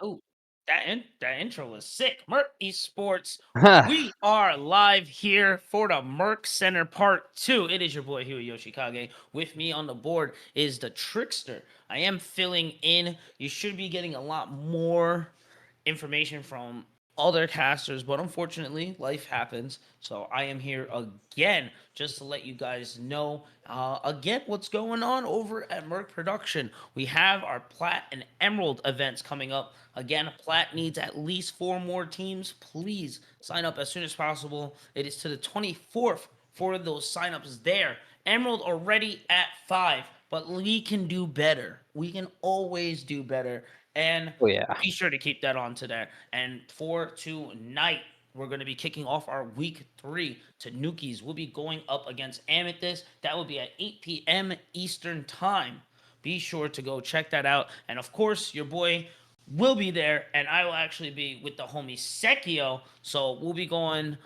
Oh, that intro was sick. Merc Esports. We are live here for the Merc Center Part 2. It is your boy Huey Yoshikage. With me on the board is the Trickster. I am filling in. You should be getting a lot more information from other casters, but unfortunately, life happens. So I am here again just to let you guys know again what's going on over at Merc Production. We have our Plat and Emerald events coming up. Again, Plat needs at least 4 more teams. Please sign up as soon as possible. It is to the 24th for those signups there. Emerald already at 5, but we can do better. We can always do better. And Oh yeah. be sure to keep that on to there. And for tonight, we're going to be kicking off our week 3. Tanukis will be going up against Amethyst. That will be at 8 p.m. Eastern Time. Be sure to go check that out. And of course, your boy will be there, and I will actually be with the homie Sekio. So we'll be going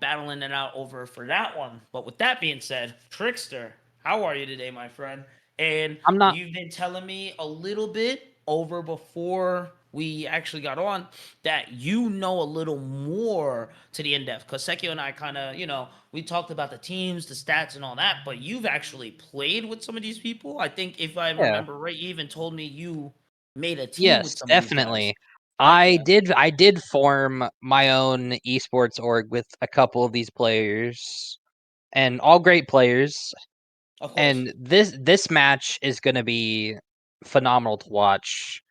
battling it out over for that one. But with that being said, Trickster, how are you today, my friend? And I'm not you've been telling me a little bit over before we actually got on that you know a little more to the in-depth, because Sekio and I kind of, we talked about the teams, the stats and all that, but you've actually played with some of these people. I think if I yeah. remember right, you even told me you made a team with Yes, some of these guys. definitely. I Okay, did I did form my own esports org with a couple of these players and all great players. of course. And this match is going to be phenomenal to watch.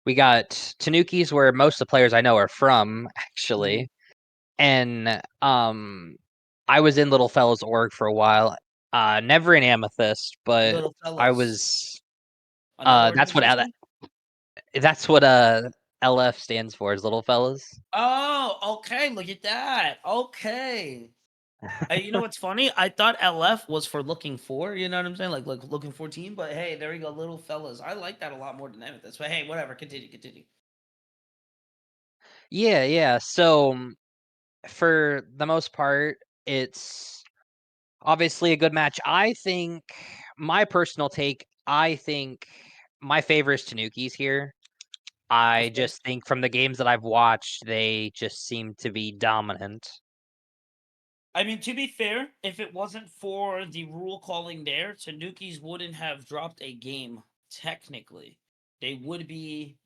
We got Tanukis where most of the players I know are from Mhm. actually. And I was in Little Fella's org for a while. Never in Amethyst, but Little I fellas, was another that's what organization. LF stands for, is Little Fellas. Oh, okay. Look at that. Okay. You know what's funny? I thought LF was for looking for, you know what I'm saying? Like looking for team, but hey, there you go, little fellas. I like that a lot more than Amethyst. But hey, whatever, continue. Yeah, yeah. So for the most part, it's obviously a good match. I think my personal take, I think my favorite is Tanuki's here. I Of course. just think from the games that I've watched, they just seem to be dominant. I mean, to be fair, if it wasn't for the rule calling there, Tanukis wouldn't have dropped a game technically. They would be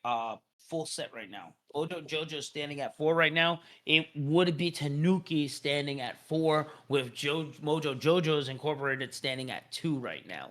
full set right now. Odo Jojo's standing at 4 right now. It would be Tanuki standing at 4 with Mojo Jojo's Incorporated standing at 2 right now.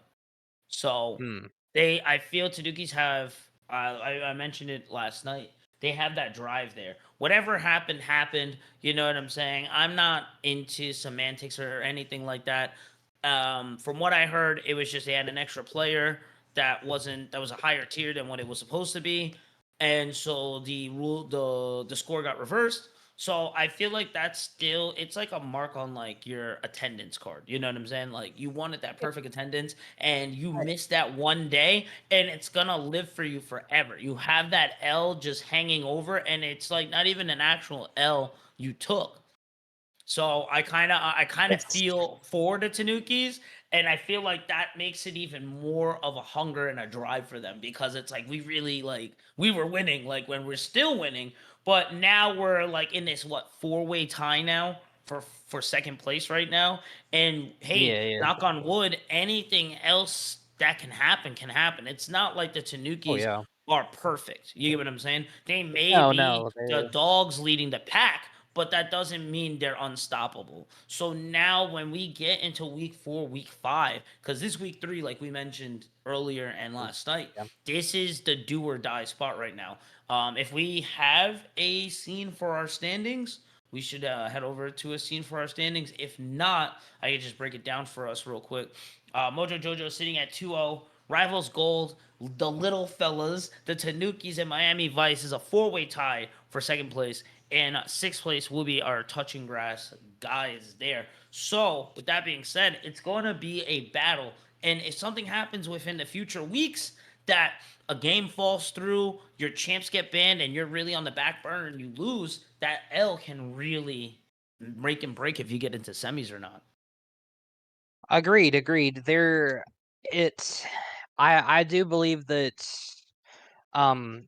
So Hmm. I feel Tanuki's have. I mentioned it last night. They have that drive there. Whatever happened, happened. You know what I'm saying? I'm not into semantics or anything like that. From what I heard, it was just they had an extra player that was a higher tier than what it was supposed to be, and so the score got reversed. So I feel like that's still it's like a mark on like your attendance card. You know what I'm saying? Like you wanted that perfect attendance and you missed that one day and it's gonna live for you forever. You have that L just hanging over and it's like not even an actual L you took. So I kind of It's feel for the Tanukis, and I feel like that makes it even more of a hunger and a drive for them because it's like we really like we were winning like when we're still winning, but now we're like in this what four-way tie now for second place right now. And hey, yeah, yeah. knock on wood, anything else that can happen can happen. It's not like the Oh, Tanukis yeah. are perfect. You get what I'm saying? They may No, be no, the they're dogs leading the pack, but that doesn't mean they're unstoppable. So now when we get into week 4, week 5, because this week 3, like we mentioned earlier and last night, yeah. this is the do or die spot right now. If we have a scene for our standings, we should head over to a scene for our standings. If not, I can just break it down for us real quick. Mojo Jojo sitting at 2-0. Rivals Gold, the Little Fellas, the Tanukis, and Miami Vice is a four-way tie for second place. And sixth place will be our Touching Grass guys there. So, with that being said, it's going to be a battle. And if something happens within the future weeks that a game falls through, your champs get banned, and you're really on the back burner and you lose, that L can really make and break if you get into semis or not. Agreed, agreed. It's I do believe that,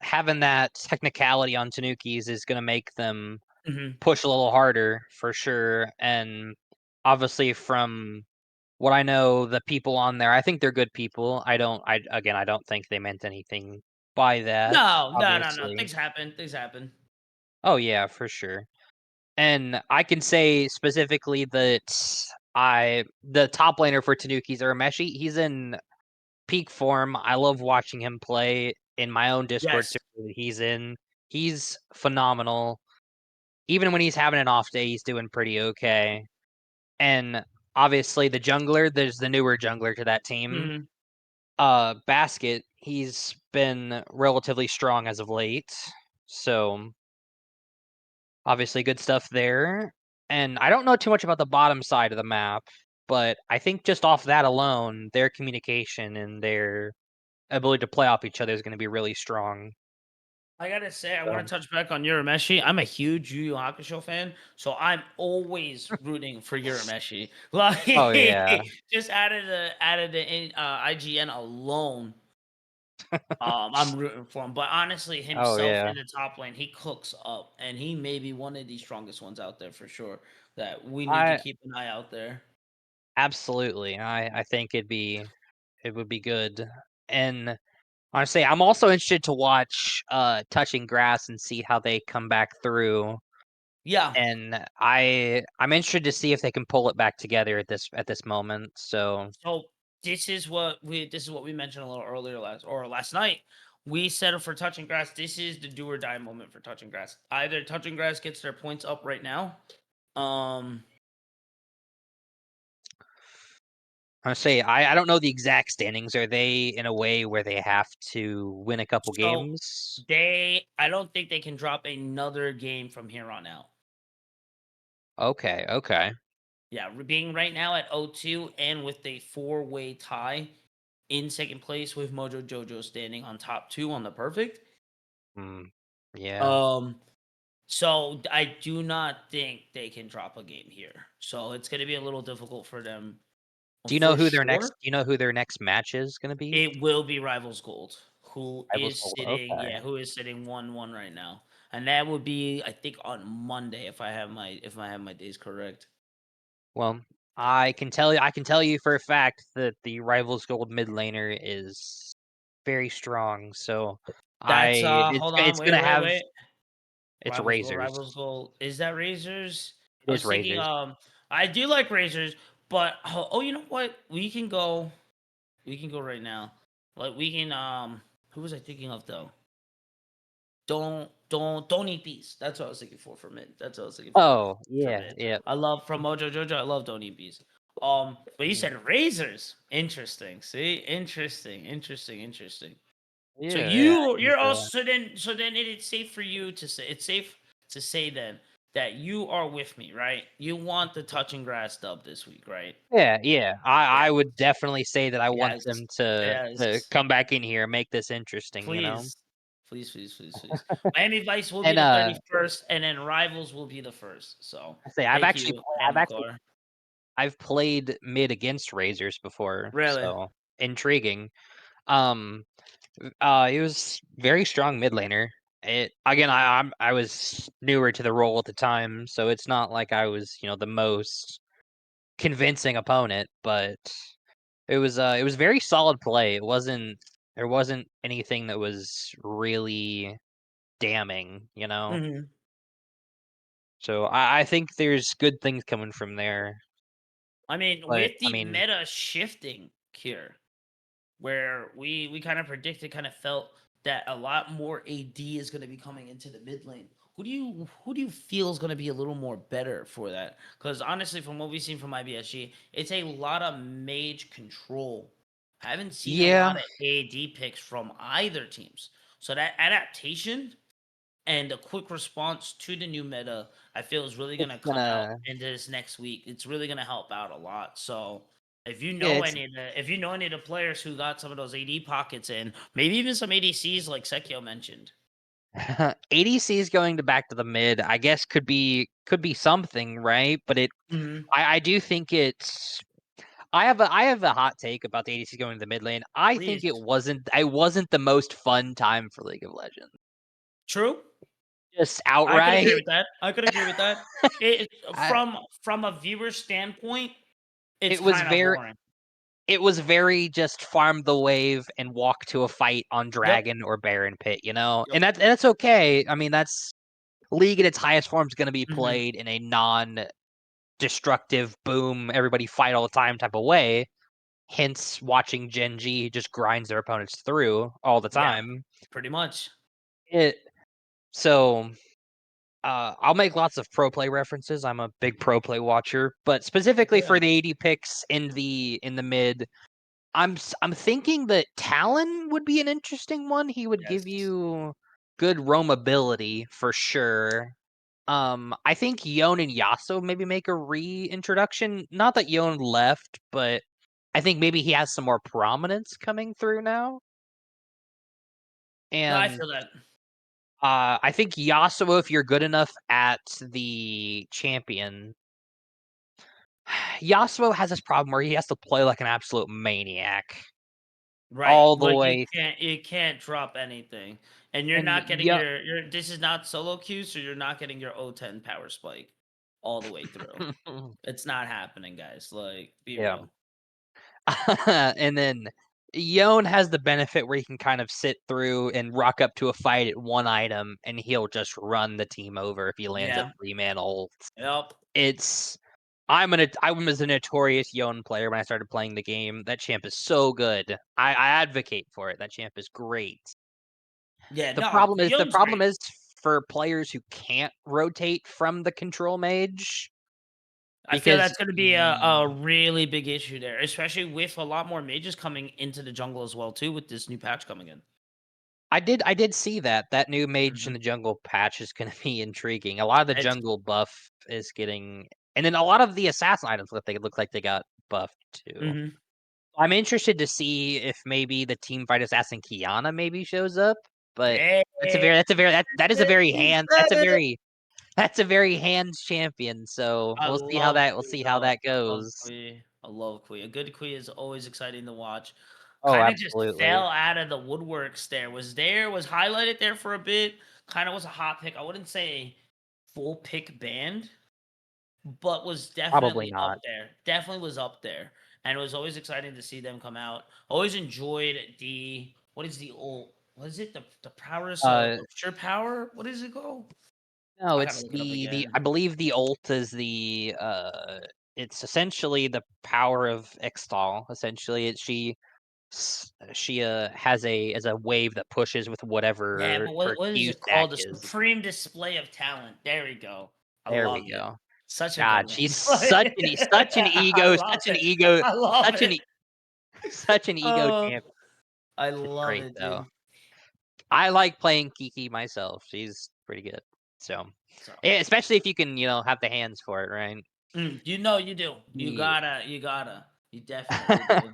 having that technicality on Tanukis is gonna make them Hmm. push a little harder for sure, and obviously from what I know, the people on there, I think they're good people. I don't think they meant anything by that, No, no, no, no. obviously. Things happen. Things happen. Oh, yeah, for sure. And I can say specifically that the top laner for Tanukis Urameshi, he's in peak form. I love watching him play in my own Discord Yes. server that he's in. He's phenomenal. Even when he's having an off day, he's doing pretty okay. And obviously the jungler, there's the newer jungler to that team. Hmm. Basket, he's been relatively strong as of late. So obviously good stuff there. And I don't know too much about the bottom side of the map, but I think just off that alone, their communication and their ability to play off each other is going to be really strong. I gotta say, I want So, to touch back on Urameshi. I'm a huge Yu Yu Hakusho fan, so I'm always rooting for Urameshi. Like, oh yeah, just out of the IGN alone, I'm rooting for him. But honestly, oh himself yeah. in the top lane, he cooks up, and he may be one of the strongest ones out there for sure. That we need to I keep an eye out there. absolutely. I think it would be good. And honestly, I'm also interested to watch Touching Grass and see how they come back through. Yeah. And I'm interested to see if they can pull it back together at this moment. So, So this is what we mentioned a little earlier last night. We settled for touching grass. This is the do or die moment for touching grass. Either touching grass gets their points up right now. Um I say I don't know the exact standings. Are they in a way where they have to win a couple so games? I don't think they can drop another game from here on out. Okay, okay. Yeah, being right now at 0-2 and with a four-way tie in second place with Mojo Jojo standing on top 2 on the perfect. Mm, yeah. Um So I do not think they can drop a game here. So it's going to be a little difficult for them for sure. Do you know who their next match is gonna be? It will be Rivals Gold, Rivals Gold, okay. who is sitting 1-1 right now. And that would be I think on Monday if I have my days correct. Well, I can tell you for a fact that the Rivals Gold mid laner is very strong, so That's hold on, it's wait, gonna wait, have wait. it's Rivals Razors. Gold. Is that Razors? It I is was thinking Razors. I do like Razors, but you know what? We can go right now. Like we can who was I thinking of though? Don't eat bees. That's what I was thinking for a minute. That's what I was thinking Oh, for a yeah, minute. yeah. I love from Mojo Jojo, I love don't eat bees. But you Mm. said razors. Interesting. See? Interesting. Interesting. Interesting. So Yeah, yeah, he's, you're also so then it's safe for you to say it's safe to say then that you are with me, right? You want the touching grass dub this week, right? yeah, yeah. Yeah. I would definitely say that I want Yes. them to Yes. come back in here and make this interesting, you know? Please. Please, please, please, please. Miami Vice will be And the 31st, and then Rivals will be the first. So I say thank you, Hamilcar. I've played mid against Razors before, Really? so intriguing. Um, he was very strong mid laner. It again, I was newer to the role at the time, so it's not like I was, the most convincing opponent, but it was very solid play. There wasn't anything that was really damning, you know? Mhm. So I think there's good things coming from there. I mean, But with I the mean, meta shifting here, where we kind of predicted, kind of felt that a lot more AD is going to be coming into the mid lane. Who do you feel is going to be a little more better for that? Because honestly, from what we've seen from IBSG, it's a lot of mage control. I haven't seen a yeah, lot of AD picks from either teams. So that adaptation and a quick response to the new meta, I feel is really it's gonna come out gonna into this next week. It's really gonna help out a lot. So yeah, it's if you know any of the players who got some of those AD pockets in, maybe even some ADCs like Sekio mentioned. ADC is going to back to the mid. I guess could be something, right? But Hmm. I do think it's I have a hot take about the ADC going to the mid lane. I think Please. it wasn't the most fun time for League of Legends. True. Just I could agree outright. with that. I could agree with that. It I, from a viewer standpoint, it's it was kind of very boring. it was very just farm the wave and walk to a fight on Yep. Dragon or Baron Pit, you know? Yep. And that's okay. I mean, that's League at its highest form is going to be Hmm. played in a non-destructive, boom, everybody fight all the time type of way. Hence, watching Gen G just grinds their opponents through all the Yeah. time. Pretty much. It so I'll make lots of pro play references. I'm a big pro play watcher, but Heck specifically for yeah. the AD picks in the mid, I'm thinking that Talon would be an interesting one. He would give Yes. you good roamability for sure. I think Yon and Yasuo maybe make a reintroduction. Not that Yon left, but I think maybe he has some more prominence coming through now. No, I And feel that. I think Yasuo, if you're good enough at the champion, Yasuo has this problem where he has to play like an absolute maniac Right. all the Like way. you can't drop anything. And you're And not getting your this is not solo queue, so you're not getting your O10 power spike all the way through. It's not happening, guys. Like, be yeah. real. And then Yon has the benefit where he can kind of sit through and rock up to a fight at one item, and he'll just run the team over if he lands a Yeah. 3-man ult. Yep. It's I was a notorious Yon player when I started playing the game. That champ is so good. I advocate for it. That champ is great. Yeah, The no, problem is the Young's problem great. is for players who can't rotate from the control mage I feel because that's gonna be a really big issue there, especially with a lot more mages coming into the jungle as well too with this new patch coming in. I did see that. That new mage in Mhm. the jungle patch is gonna be intriguing. A lot of the It's jungle buff is getting and then a lot of the assassin items look like they got buffed too. mhm. I'm interested to see if maybe the teamfight assassin Kiana maybe shows up, but Damn, that is a very you hand said it. that's a very hands champion, so we'll Kui see how though. that I love goes. Kui. I love Kui. A good Kui is always exciting to watch. Oh, Kind of just absolutely. fell out of the woodworks there. Was highlighted there for a bit. Kind of was a hot pick. I wouldn't say full pick band, but was Probably definitely up not. there. Definitely was up there. And it was always exciting to see them come out. Always enjoyed the what is the old what is it? The prowess Uh, of sure power? What is it called? no, I gotta it's look it up the again. I believe the ult is it's essentially the power of Extol. Essentially, she has a wave that pushes with Yeah, whatever but her what is Q it stack called? The is. supreme display of talent. There we go. I There we love it. go. Such a good God, one. she's I love such an it. ego, I love such an it. e such an ego Oh, champ. I It's love great it, though. dude. I like playing Kiki myself. She's pretty good. So, So, yeah, especially if you can, have the hands for it, right? you know you do. The You definitely do.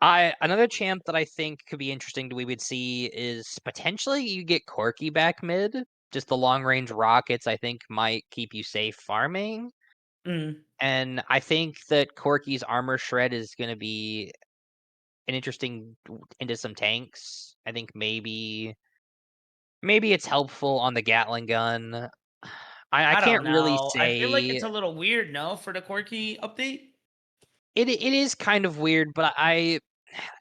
I another champ that I think could be interesting we would see is potentially you get Corki back mid. Just the long range rockets I think might keep you safe farming. Mm, And I think that Corki's armor shred is gonna be an interesting into some tanks. I think maybe it's helpful on the Gatling gun. I I can't don't really know. I feel like it's say a little weird, no, for the quirky update? it is kind of weird, but I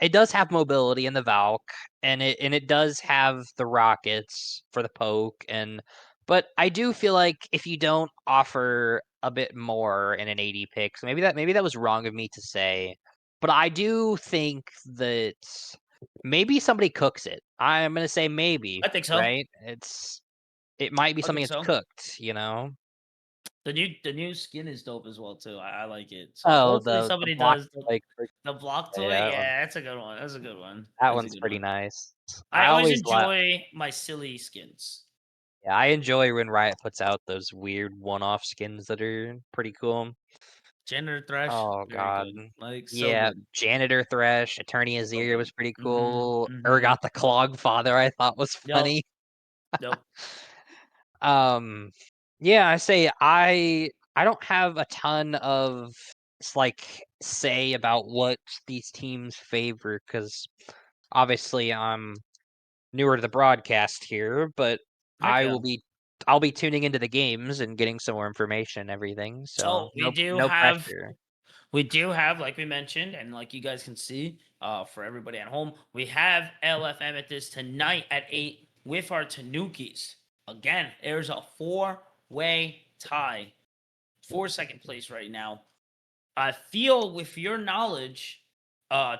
it does have mobility in the Valk, and it does have the rockets for the poke, and but I do feel like if you don't offer a bit more in an 80 pick, so maybe that was wrong of me to say, but I do think that maybe somebody cooks it. I'm gonna say maybe, I think so. right? It might be I something think that's so. cooked, you know? The new skin is dope as well too. I like it. So Oh, hopefully the somebody block does like the block toy. yeah, Yeah, that's a good one. That's a good one. that That's a one's good pretty one. nice. I I always always la enjoy my silly skins. Yeah, I enjoy when Riot puts out those weird one-off skins that are pretty cool. Janitor Thresh, Oh very god. good. Like so Yeah, good. Janitor Thresh, Attorney So Azir was good. pretty Mhm. cool. Mhm. Urgot the Clogfather I thought was Yep. funny. Yep. Um, yeah, I don't have a ton of say about what these teams favor because obviously I'm newer to the broadcast here, but Heck I yeah. will be I'll be tuning into the games and getting some more information and everything, so So we do no have pressure. We do have, like we mentioned, and like you guys can see, for everybody at home, we have LF Amethyst tonight at 8 with our Tanukis. Again, there's a four-way tie for second place right now. I feel with your knowledge,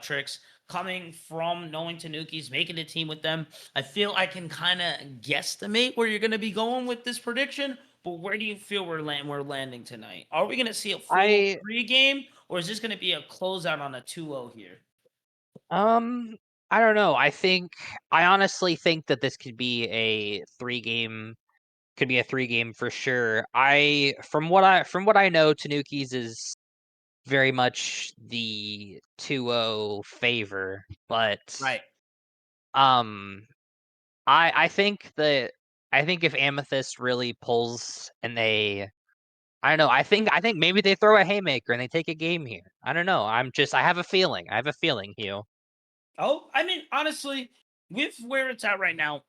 Tricks, coming from knowing Tanukis, making a team with them, I feel I can kind of guesstimate where you're going to be going with this prediction. But where do you feel we're landing tonight? Are we going to see a full I three-game, or is this going to be a closeout on a 2-0 here? um, I don't know, I honestly think that this could be a 3-game for sure. I from what I know, Tanukis is very much the 2-0 favor, but, Right. um I think if Amethyst really pulls and I don't know, I think maybe they throw a haymaker and they take a game here. I don't know. I have a feeling. I have a feeling, Hugh. Oh, I mean, honestly, with where it's at right now,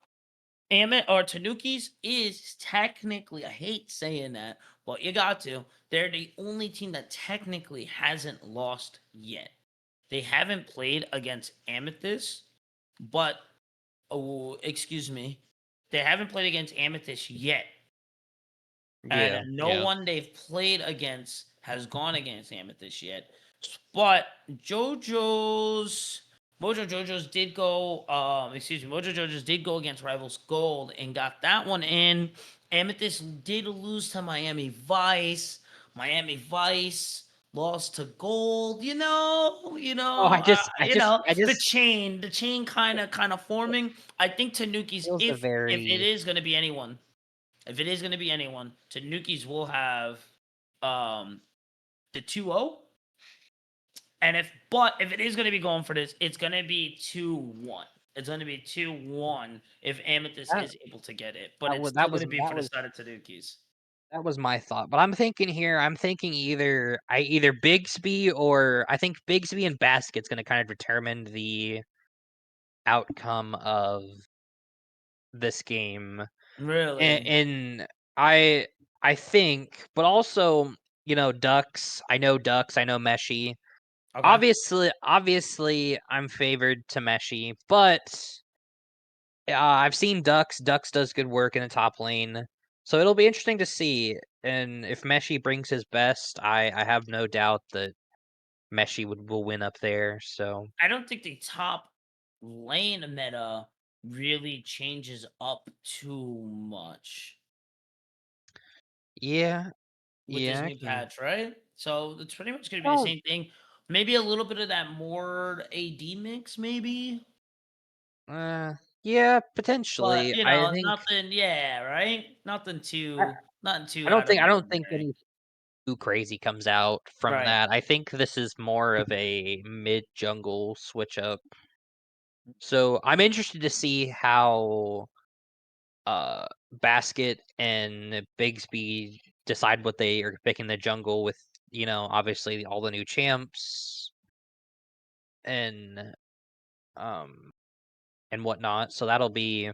Amit or Tanukis is technically, I hate saying that, but you got to. They're the only team that technically hasn't lost yet. They haven't played against Amethyst, but oh, excuse me, they haven't played against Amethyst yet, and Yeah, no yeah. one they've played against has gone against Amethyst yet. But JoJo's Mojo Jojo's did go excuse me, Mojo Jojo's did go against Rivals Gold and got that one in. Amethyst did lose to Miami Vice. Miami Vice lost to Gold. Oh, The chain kind of it forming. I think Tanukis, feels a if it very is going to be anyone, Tanukis will have um the 2-0. And if it is going to be going for this, it's going to be 2-1. It's going to be 2-1 if Amethyst that is able to get it, but it's that still going to be for the side of Tanukis. was my thought. But I'm thinking either Bigsby or I think Bigsby and Basket's gonna kind of determine the outcome of this game. And, Really? and I I think, but also, Ducks, I know Meshi. Okay. Obviously, I'm favored to Meshi, but I've seen Ducks. Ducks does good work in the top lane, so it'll be interesting to see. And if Meshi brings his best, I have no doubt that Meshi will win up there. So I don't think the top lane meta really changes up too much yeah, with this yeah, I new can. patch, right? So it's pretty much going to be the Well, same thing. Maybe a little bit of that more AD mix, maybe. uh, yeah, But, potentially. I think nothing, yeah, right? I, Nothing too I out don't of think the I don't think any ordinary. too crazy comes out from Right. that. I think this is more of a mid-jungle switch up. So, I'm interested to see how, Basket and Bigsby decide what they are picking the jungle with, obviously all the new champs and, um, and whatnot, so that'll be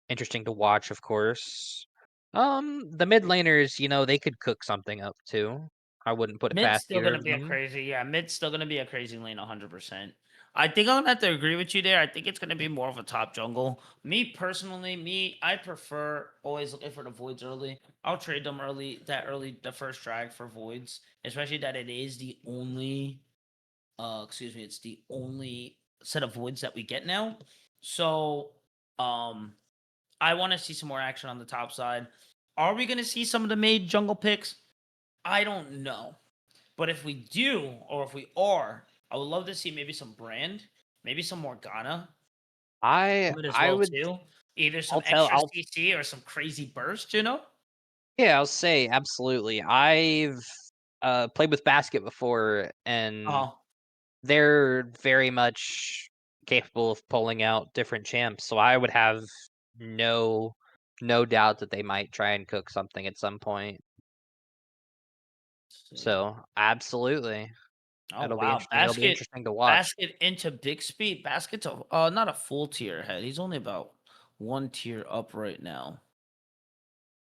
interesting to watch, of course. The mid laners, they could cook something up too. I wouldn't put it Mid's past still either gonna of be a them. crazy, yeah. Mid's still gonna be a crazy lane, 100%. I think I'm gonna have to agree with you there. I think it's gonna be more of a top jungle. Me personally, I prefer always looking for the voids early. I'll trade them early, the first drag for voids, especially that it is the only, it's the only set of voids that we get now. So, um, I want to see some more action on the top side. Are we gonna see some of the made jungle picks? I don't know. But if we do, or if we are, I would love to see maybe some brand, maybe some Morgana I coming as I well would too. Either some I'll tell extra I'll CC or some crazy burst, you know? yeah, I'll say absolutely. I've played with Basket before and Oh, they're very much capable of pulling out different champs. So I would have no no doubt that they might try and cook something at some point. let's see. So absolutely. Oh That'll be wow, interesting. It'll be interesting to watch. basket into big speed. Basket's a not a full tier ahead. He's only about one tier up right now.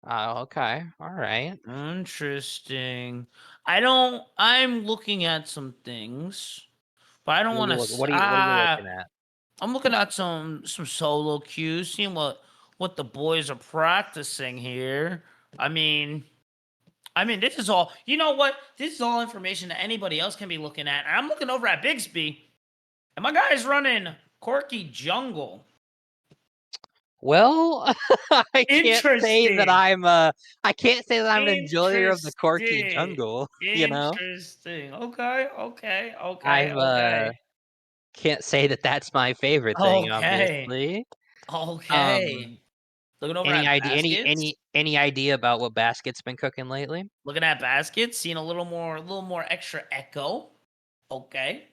Oh, okay. All right. Interesting. I'm looking at some things, but I don't What are want you to. what are you looking at? I'm looking at some solo cues, seeing what the boys are practicing here. I mean, this is all. You know what? This is all information that anybody else can be looking at. And I'm looking over at Bixby, and my guy's running Corky Jungle. Well, Interesting. I can't say that I'm an enjoyer of the quirky Interesting. jungle, you know? Interesting. Okay. Okay. Okay. I've Okay. can't say that that's my favorite thing, Okay. obviously. Um, Okay. Looking over any at idea baskets. any idea about what Basket's been cooking lately? Looking at baskets, seeing a little more extra echo. Okay.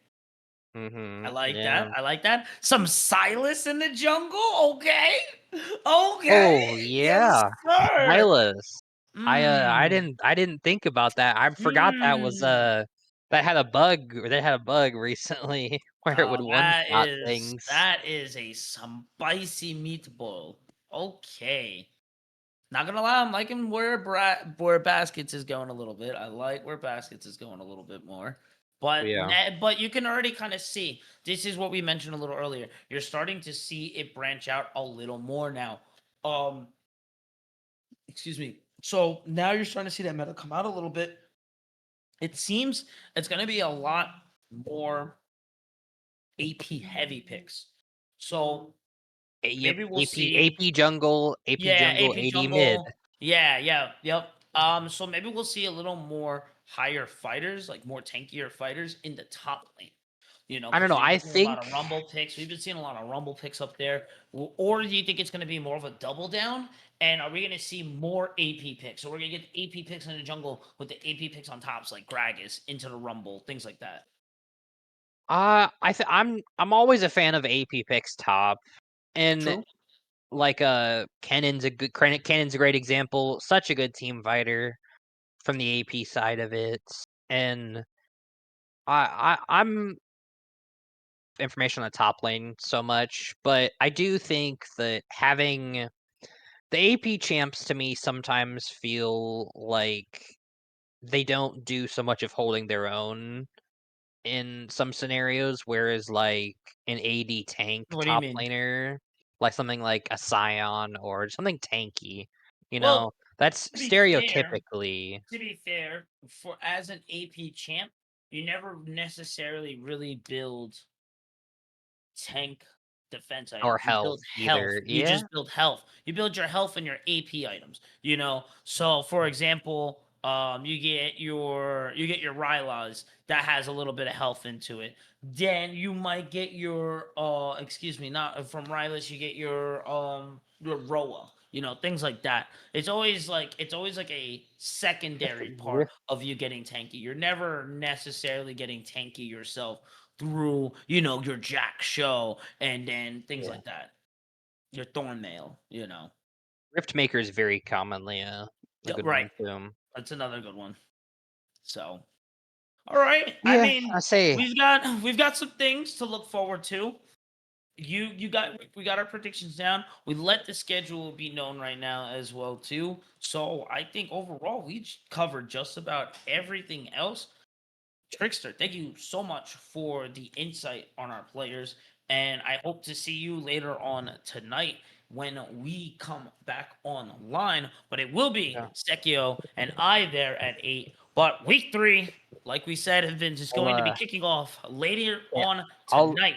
I Mhm. like that. Yeah. I like that. Some Silas in the jungle. Okay. Okay. Oh, Yes, yeah. sir. Silas. Mmm. I didn't think about that. I forgot that was, Mmm. that had a bug recently where it would one-shot things. That is a spicy meatball. Okay. Not gonna lie, I'm liking where baskets is going a little bit. I like where baskets is going a little bit more. Yeah. But you can already kind of see this is what we mentioned a little earlier. You're starting to see it branch out a little more now. Um, excuse me. So now you're starting to see that meta come out a little bit. It seems it's gonna be a lot more AP heavy picks. So Yep, maybe we'll AP see. AP Yeah, jungle, AP AD mid. jungle. Yeah, yep. So maybe we'll see a little more higher fighters, like more tankier fighters in the top lane. You know, I don't because know, we've I been seeing a lot think of rumble picks. We've been seeing a lot of rumble picks up there. Or do you think it's going to be more of a double down? And are we going to see more AP picks? So we're going to get AP picks in the jungle with the AP picks on tops, like Gragas into the rumble, things like that. I'm always a fan of AP picks top, and, True. like, Cannon's a great example, such a good team fighter from the AP side of it, and I'm information on the top lane so much, but I do think that having the AP champs to me sometimes feel like they don't do so much of holding their own in some scenarios, whereas like an AD tank What do you top mean? laner, like something like a Scion or something tanky, Well, that's to be fair, stereotypically for as an AP champ, you never necessarily really build tank defense or items. You health build health. either. You Yeah. just build health. You build your health and your AP items. You know. So for example, you get your Rylas that has a little bit of health into it. Then you might get your excuse me, not from Rylas, you get your Roa. things like that. It's always like a secondary part Rift of you getting tanky. You're never necessarily getting tanky yourself through, your Jack show and then things yeah. like that. Your Thorn mail. Rift Maker is very commonly a good Right. one too. That's another good one. So, all right. I Yeah, mean, I say we've got some things to look forward to. We got our predictions down. We let the schedule be known right now as well too. So I think overall covered just about everything else. Trickster, thank you so much for the insight on our players, and I hope to see you later on tonight when we come back online. But it will be yeah. Sekio and I there at 8. But week 3, like we said, has been just I'll going to be kicking off later yeah, on I'll tonight.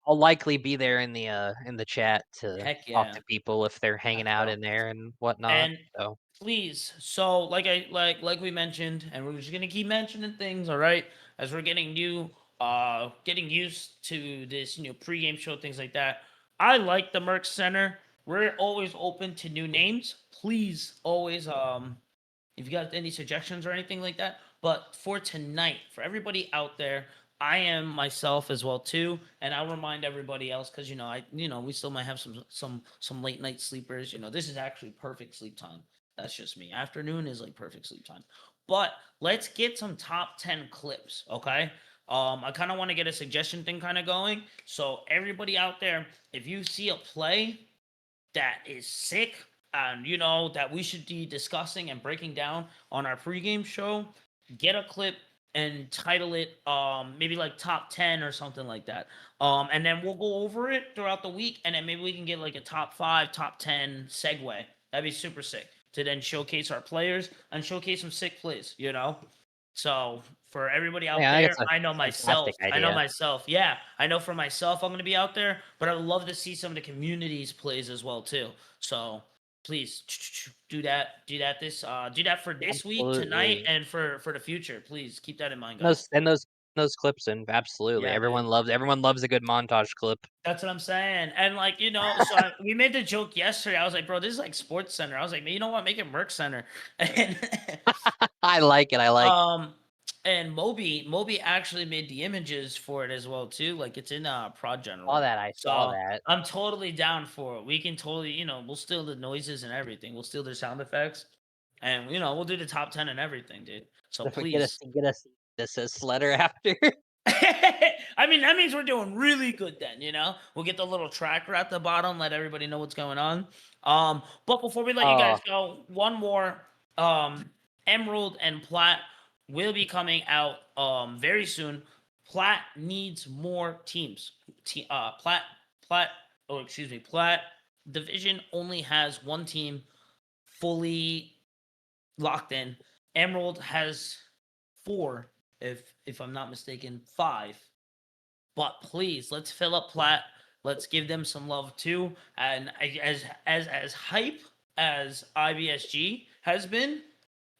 I'll likely be there in the chat to Heck talk yeah. to people if they're hanging Let's out go. in there and whatnot. And So please, so like we mentioned, and we're just gonna keep mentioning things, all right? As we're getting used to this, pregame show, things like that. I like the Merc Center. We're always open to new names. Please always if you got any suggestions or anything like that. But for tonight, for everybody out there, I am myself as well too, and I'll remind everybody else because we still might have some late night sleepers. This is actually perfect sleep time. That's just me. Afternoon is like perfect sleep time. But let's get some top 10 clips, okay? I kind of want to get a suggestion thing kind of going. So everybody out there, if you see a play that is sick and that we should be discussing and breaking down on our pregame show, get a clip and title it maybe like top 10 or something like that. And then we'll go over it throughout the week, and then maybe we can get like a top 5, top 10 segue. That'd be super sick to then showcase our players and showcase some sick plays. So for everybody out yeah, I think there, it's a I know myself. fantastic I know idea. myself. Yeah, I know for myself I'm going to be out there, but I'd love to see some of the communities plays as well too. So please do that. Do that for this week, tonight, Absolutely. and for the future. Please keep that in mind, And guys. those clips in. Absolutely. Yeah, dude. Everyone loves a good montage clip. That's what I'm saying. And like, we made the joke yesterday. I was like, bro, this is like Sports Center. I was like, man, you know what? Make it Merc Center. And I like it. I like Um, and Moby actually made the images for it as well too. Like it's in Prod saw General. that. I saw So that. I'm totally down for it. We can totally, we'll steal the noises and everything. We'll steal their sound effects, and we'll do the top 10 and everything, dude. So If we get please. us this as letter after. I mean, that means we're doing really good then. We'll get the little tracker at the bottom, let everybody know what's going on. But before we let you guys Oh, go, one more. Emerald and Plat will be coming out very soon. Plat needs more teams. Plat, oh excuse me, Plat division only has one team fully locked in. Emerald has 4, if I'm not mistaken, 5. But please, let's fill up Plat. Let's give them some love too. And as hype as IBSG has been,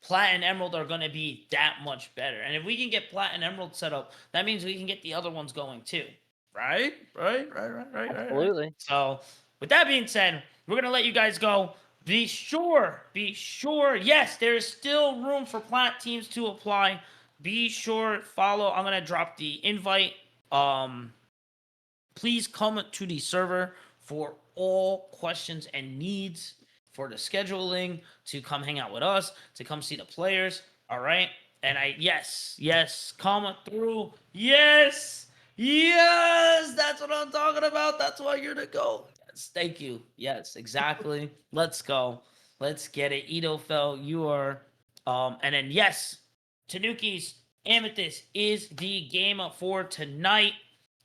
Plat and Emerald are going to be that much better. And if we can get Plat and Emerald set up, that means we can get the other ones going too. Right? Right. absolutely. So, with that being said, we're going to let you guys go. Be sure, yes, there is still room for Plat teams to apply. Be sure, follow. I'm going to drop the invite. Um, Please come to the server for all questions and needs for the scheduling, to come hang out with us, to come see the players. All right. And yes, come through. Yes, that's what I'm talking about. That's why you're the go. Yes, thank you. Yes, exactly. Let's go. Let's get it. Edofel, you are. And then yes, Tanuki's Amethyst is the game for tonight.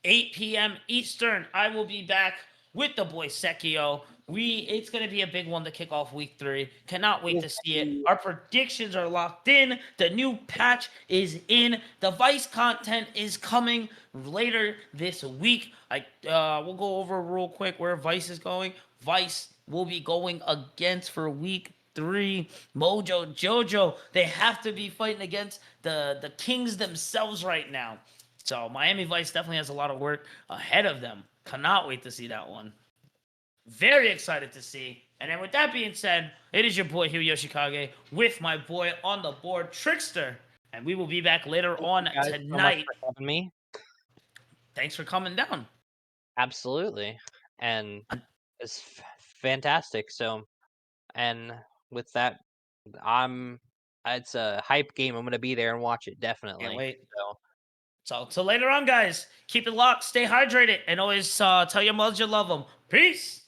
8 p.m. Eastern. I will be back with the boy Sekio. It's gonna be a big one to kick off week 3. Cannot wait to see it. Our predictions are locked in. The new patch is in. The Vice content is coming later this week. We'll go over real quick where Vice is going. Vice will be going against for week 3 Mojo Jojo. They have to be fighting against the Kings themselves right now. So Miami Vice definitely has a lot of work ahead of them. Cannot wait to see that one. Very excited to see. And then with that being said, it is your boy Hugh Yoshikage with my boy on the board, Trickster. And we will be back later Thank on you guys so much tonight. for having me. Thanks for coming down. Absolutely, and it's fantastic. So, and with that, I'm it's a hype game. I'm gonna be there and watch it Can't definitely. wait. So, So till later on, guys. Keep it locked, stay hydrated, and always tell your mothers you love them. Peace.